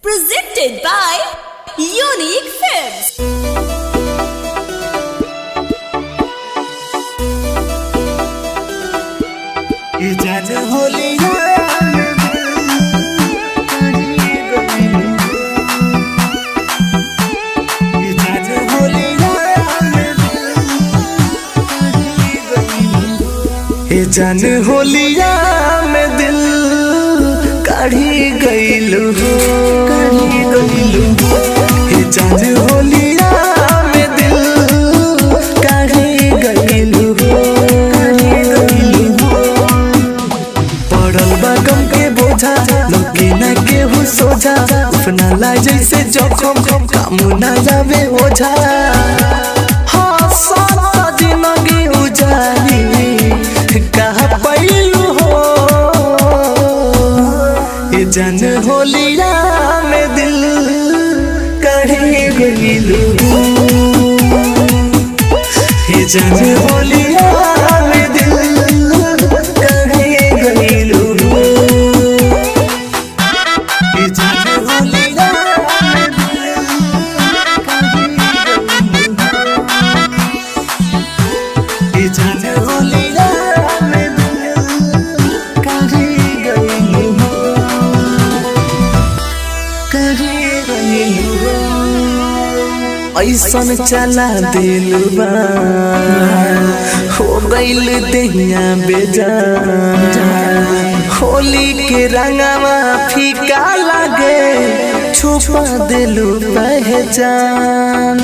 Presented by Unique Films. जान होलिया में दिल काढ़ी गइलू हो, काढ़ी गइलू हो। हे जान होलिया में दिल काढ़ी गइलू हो, काढ़ी गइलू हो। पड़ल बा गम के बोझा लगे ना केहू सोझा, अपना ला जैसे जोखम काम ना जावे ओझा। हाँ सारा जिंदगी उजारी कहा पैलू हो। ये जान होलिया में दिल काढ़ी गइलू हो। ये जान होलिया में दिल काढ़ी गइलू हो। ये जान होलिया में दिल काढ़ी गइलू हो। ये जान होलिया ऐसन चला दिल बा हो गइल दहिया बेजान। होली के रंगवा फीका लागे छुपा दिलू पहचान।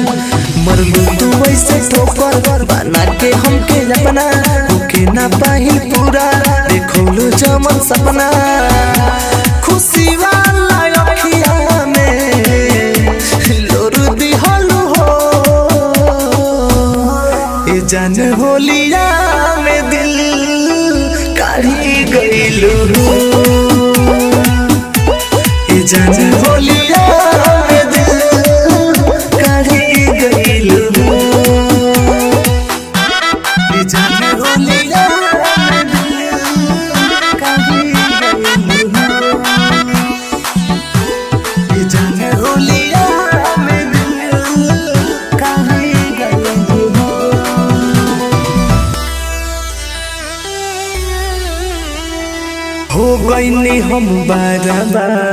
मरलू तू ऐसे ठोकर बना के हमके अपना होके ना पाही पूरा देखोलू जमन सपना। खुशी वाला अखिया में लोरू दिहलू हो। ये जान होलिया में दिल काढ़ी गइलू हो। ये जान होलिया में दिल काढ़ी गइलू हो। ये जान होलिया में दिल काढ़ी गइलू हो। ये जान होलिया में दिल काढ़ी गइलू हो। हो गइनी हम बारबार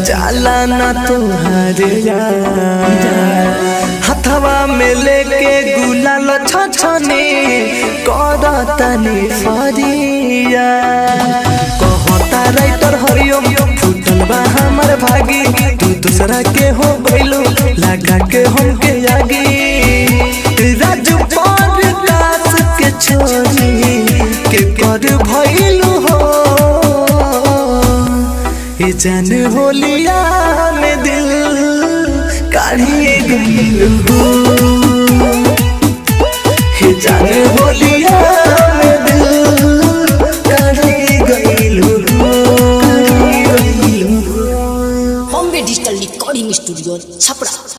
जाला ना तुहार यार। हथवा में लेके गुलाल छछने करतनी फरिया। कहता राइटर हरिओम फूटल बा हमर भागी, तू दूसरा के हो गइलू लगा के हमके आगी। राजू पर दास के छोरी के कर भइलू हो। ये जान होलिया में दिल काढ़ी गइलू हो। ये जान होलिया में दिल काढ़ी गइलू हो, काढ़ी गइलू हो। Bombay Digital Recording Studio, Chapra.